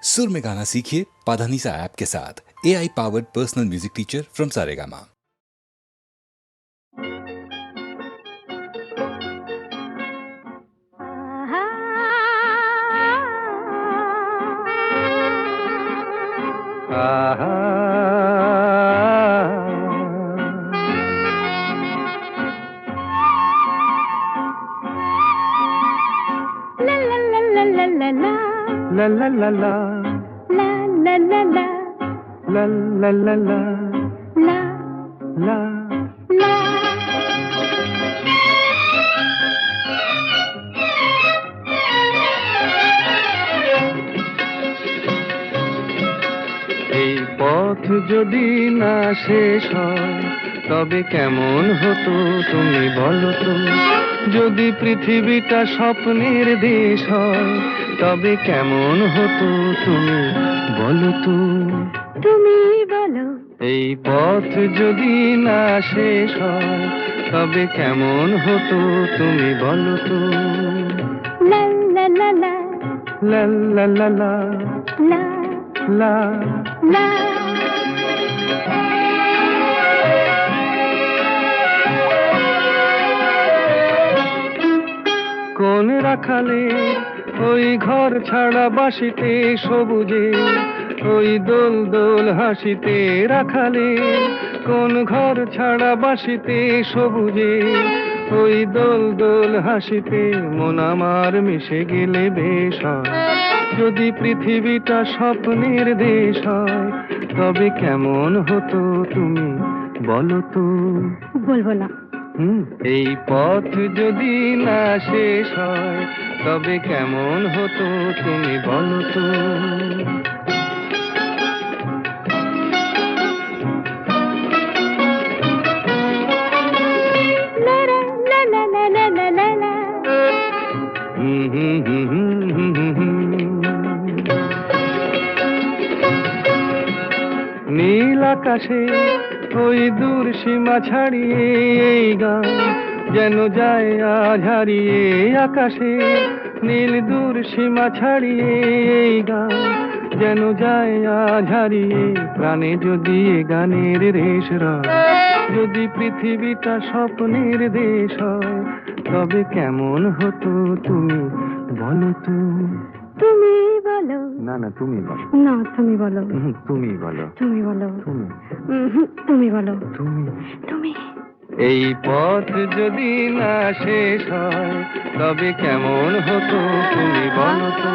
सुर में गाना सीखिए पाधानीसा ऐप के साथ। AI powered personal music teacher from Saregama. La la la la La la la la la la la la la la la এই পথ যদি না শেষ হয় তবে কেমন হতো তুমি বলো তো। যদি পৃথিবীটা স্বপ্নের দেশ হয় তবে কেমন হতো তুমি বলো তো। তুমি বলো এই পথ যদি না শেষ হয় তবে কেমন হতো তুমি বলো তো। la la la la লা লা লা লা la লা la কোন রাখালে ওই ঘর ছাড়া বাসিতে সবুজে ওই দোল দোল হাসিতে রাখালে কোন ঘর ছাড়া বাসিতে সবুজে ওই দোল দোল হাসিতে মন আমার মিশে গেলে বেশ হয়। যদি পৃথিবীটা স্বপ্নের দেশ হয় তবে কেমন হতো তুমি বলো তো। বলবো না। এই পথ যদি না শেষ হয় তবে কেমন হতো তুমি বলো তো। La la la la la la la la হুম হুম হুম হুম হুম হুম হুম। নীল আকাশে ওই দূর সীমা ছাড়িয়ে এই গান যেন যায় আজ হারিয়ে। আকাশে নীল দূর সীমা ছাড়িয়ে এই গান যেন যায় আজ হারিয়ে। প্রাণে যদি এ গানের রেশ রয় যদি পৃথিবীটা স্বপ্নের দেশ হয় তবে কেমন হতো তুমি বলো তো। তুমি বলো না না তুমি বলো। না তুমি বলো তুমি বলো। তুমি বলো তুমি তুমি বলো তুমি তুমি এই পথ যদি না শেষ হয় তবে কেমন হতো তুমি বলো তো।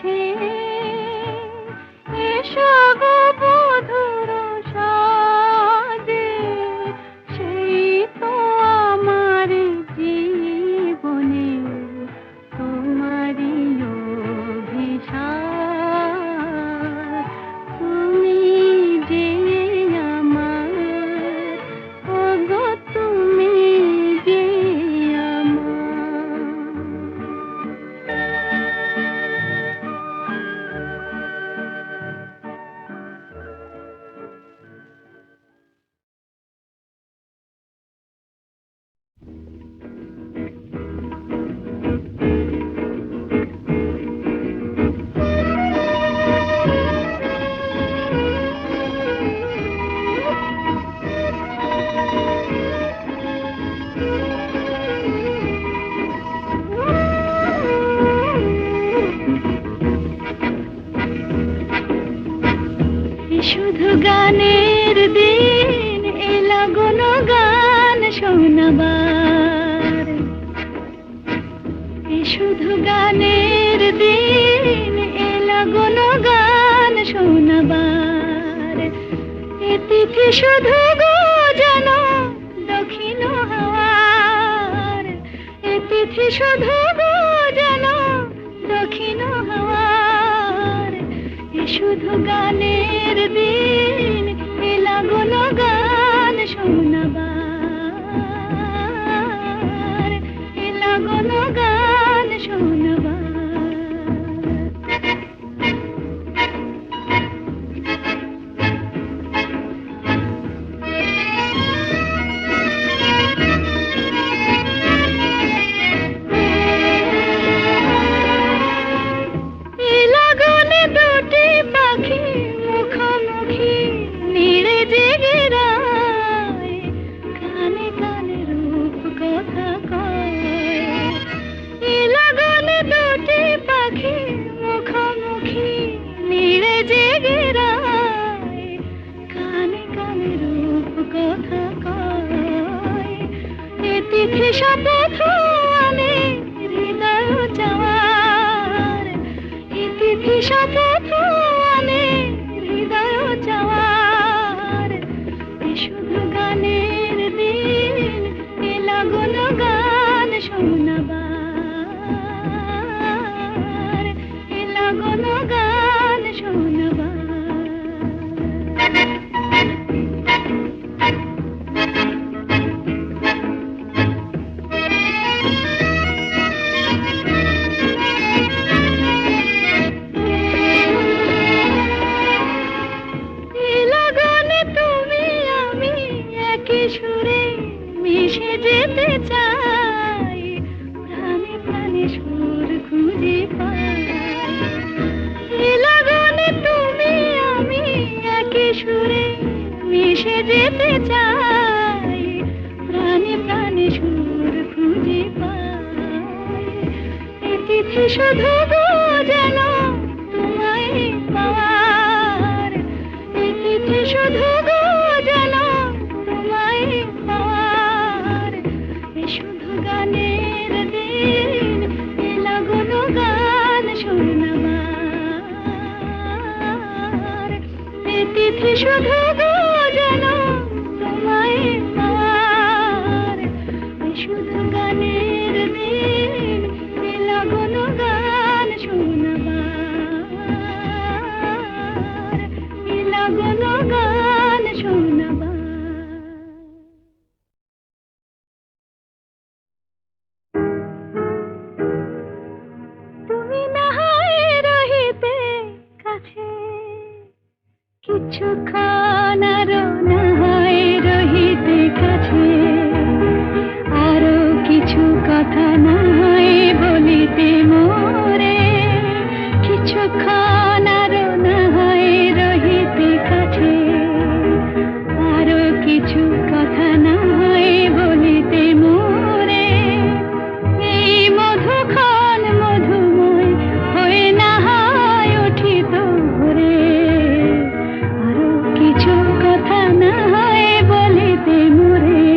কাছে এসো গো বধুর সাজে সেই তো আমার জীবনে তোমারই অভিশাপ তুমি যে আমার ওগো তুমি যে আমার শুধু গানের দিন এলা গুন গান শোনাবার শুধু গানের দিন এলা গুন গান শোনাবার এ তিথি শুধু গো জানো দক্ষিণ হাওয়ার এ তিথি শুধু গো জানো দক্ষিণ হাওয়ার এ শুধু গানের দিন এলা গুন গান শোনাবার এলা গুন গান শোনাবার শপথ আনে হৃদয় চাওয়ার তিথি শপথ আনে হৃদয় চাওয়ার শুধু গানের দিন এলা গুন গান শোনাবার এলা গুন গান শোনাবার সুরে মিশে যেতে চাই প্রাণে প্রাণে সুর খুঁজে পাই লাগনে তুমি আমি একই সুরে মিশে যেতে চাই প্রাণে প্রাণে সুর খুঁজে পাই এ তিথি শুধু গো জানো তোমায় পাওয়ার এ তিথি শুধু গো জানো শুধু গানের দিন এলা গুন গান শোনাবার এ তিথি শুধু গো জানো তোমায় পাওয়ার শুধু গানের দিন এলা গুন গান শোনাবার এলা গুন গান শোনাবার কিছুক্ষণ আরো না হয় রহিতে কাছে আরো কিছু কথা না হয় বলিতে মোরে কিছুক্ষণ আরো না হয় রহিতে কাছে আরো কিছু কথা না হয় বলিতে মোরে এই মধুক্ষণ মধুময় হয়ে না হয় উঠিত ভরে কিছু কথা না হয় বলিতে মোরে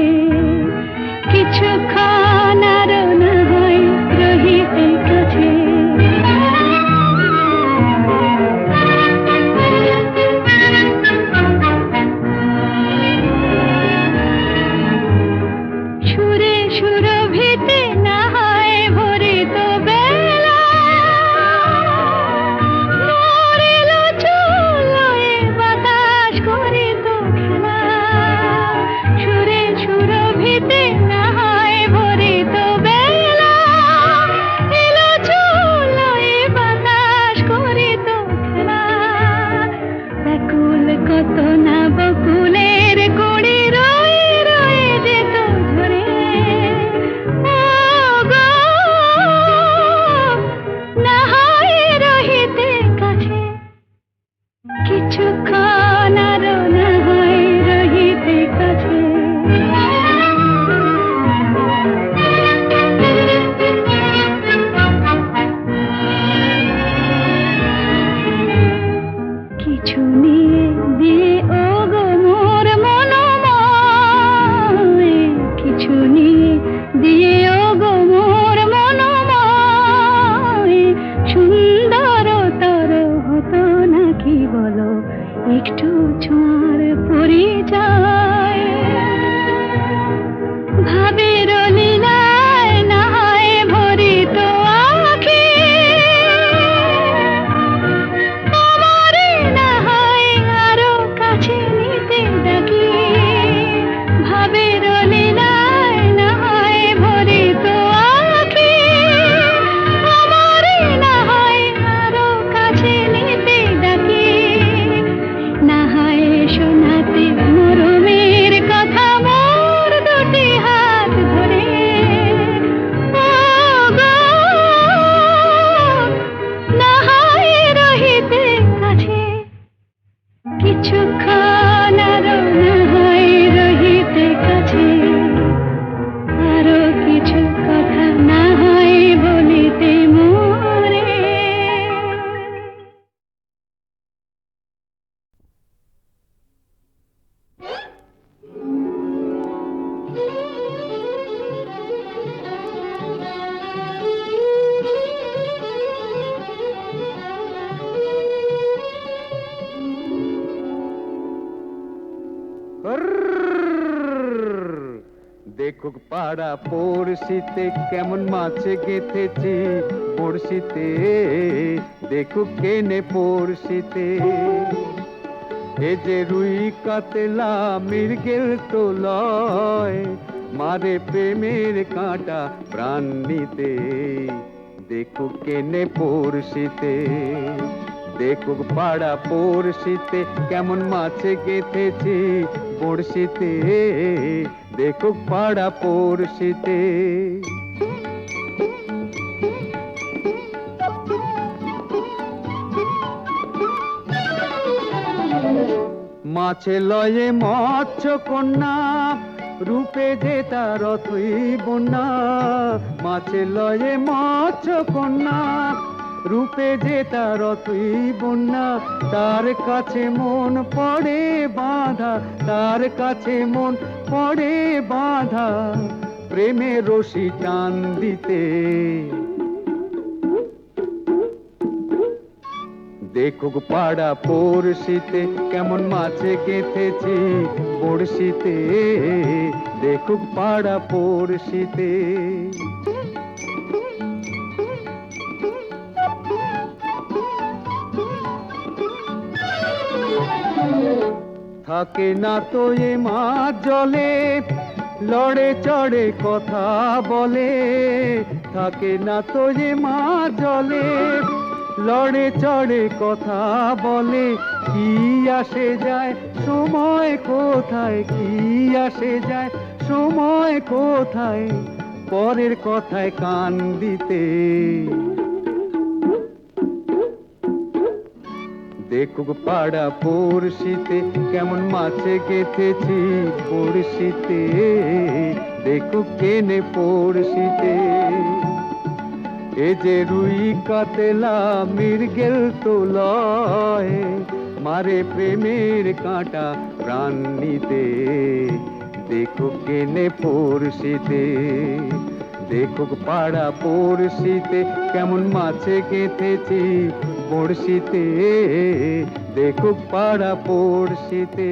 কিছুক্ষণ আরো না হয় রহিতে কাছে বলো একটু ছোঁয়ার পরিচয় ভাবের লীলায় না হয় ভরিত আঁখি আমারে না হয় আরো কাছে নিতে ডাকি ভাবের লীলায় না হয় ভরিত আঁখি আমারে না হয় আরো কাছে নিতে ডাকি না হয় শোনাতে মরমের কথা মোর দুটি হাত ধরে ও গো না হয় রহিতে কাছে কিছুক্ষণ আরো না হয় রহিতে কাছে আরো কিছু কথা না হয় বলিতে মোরে দেখুক পাড়া পড়শিতে কেমন মাছে গেথেছি পড়শিতে দেখুক কেনে পড়শিতে এ যে রুই কাতলা মৃগেল তো লয় মারে প্রেমের কাঁটা প্রাণ নিতে দেখুক কেনে পড়শিতে দেখুক পাড়া পড়শিতে কেমন মাছে গেথেছি পড়শিতে দেখুক পাড়া পড়শিতে মাছে লয়ে মৎস্য কন্যা রূপে যে তার অথই বন্যা মাছে লয়ে মৎস্য কন্যা রূপে যে তার অথই বন্যা তার কাছে মন পড়ে বাঁধা তার কাছে মন পড়ে বাঁধা প্রেমে রশি টান দিতে দেখুক পাড়া পড়শিতে কেমন মাছে গেথেছি পড়শিতে দেখুক পাড়া পড়শিতে থাকে না তো এ মাছ জলে লড়ে চড়ে কথা বলে থাকে না তো এ মাছ জলে লড়ে চড়ে কথা বলে কি আসে যায় সময় কোথায় কি আসে যায় সময় কোথায় পরের কথায় কান দিতে দেখুক পাড়া পড়শিতে কেমন মাছে গেথেছি পড়শিতে দেখুক কেনে পড়শিতে এ যে রুই কাতলা মৃগেল তো লয় মারে প্রেমের কাঁটা প্রাণ নিতে দেখুক কেনে পড়শিতে দেখুক পাড়া পড়শিতে কেমন মাছে গেথেছি পড়শিতে দেখুক পাড়া পড়শিতে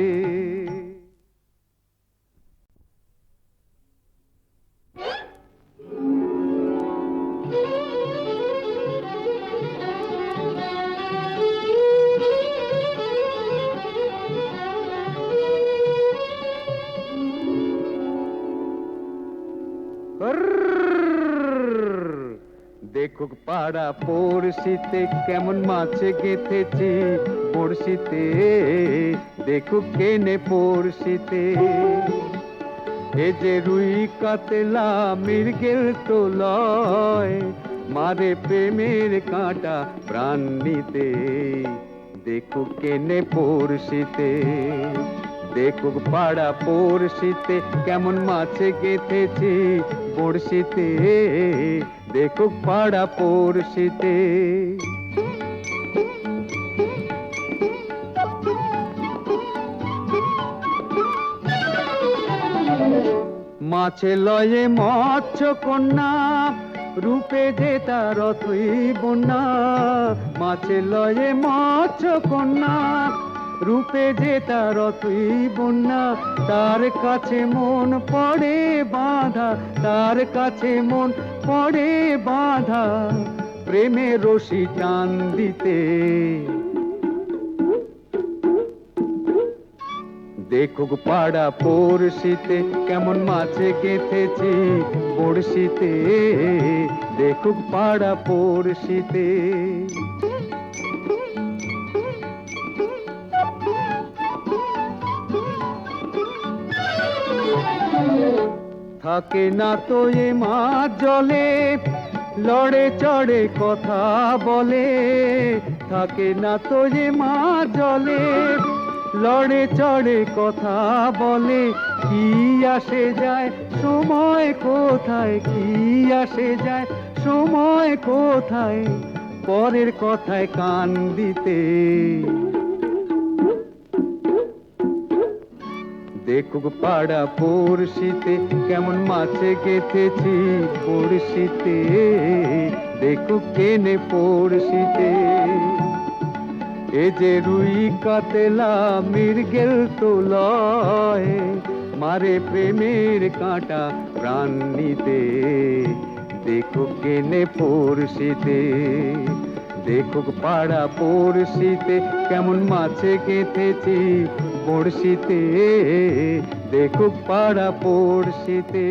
দেখুক পাড়া পড়শিতে কেমন মাছে গেথেছি পড়শিতে দেখুক কেনে পড়শিতে এ যে রুই কাতলা মৃগেল তো লয় মারে প্রেমের কাঁটা প্রাণ নিতে দেখুক কেনে পড়শিতে দেখুক পাড়া পড়শিতে কেমন মাছে গেথেছি পড়শিতে দেখুক পাড়া পড়শিতে মাছে লয়ে মৎস্য কন্যা রূপে যে তার অথই বন্যা, মাছে লয়ে মৎস্য কন্যা। রূপে যে তার অথই বন্যা, তার কাছে মন পড়ে বাঁধা, তার কাছে মন পড়ে বাঁধা, প্রেমের রশি টান দিতে। দেখুক পাড়া পড়শিতে কেমন মাছে গেঁথেছি বড়শিতে। দেখুক পাড়া পড়শিতে। থাকে না তো এ মাছ জলে, লড়ে চড়ে কথা বলে। থাকে না তো এ মাছ জলে, লড়ে চড়ে কথা বলে। কি আসে যায় সময় কোথায়, কি আসে যায় সময় কোথায়, পরের কথায় কান দিতে। দেখুক পাড়া পড়শিতে কেমন মাছে গেঁথেছি পড়শিতে। দেখুক কেনে পড়শিতে। এ যে রুই কাতলা মৃগেল তো লয়, মারে প্রেমের কাঁটা প্রাণ নিতে। দেখুক কেনে পড়শিতে। দেখুক পাড়া পড়শিতে কেমন মাছে গেঁথেছি বড়শিতে। দেখুক পাড়া পড়শিতে।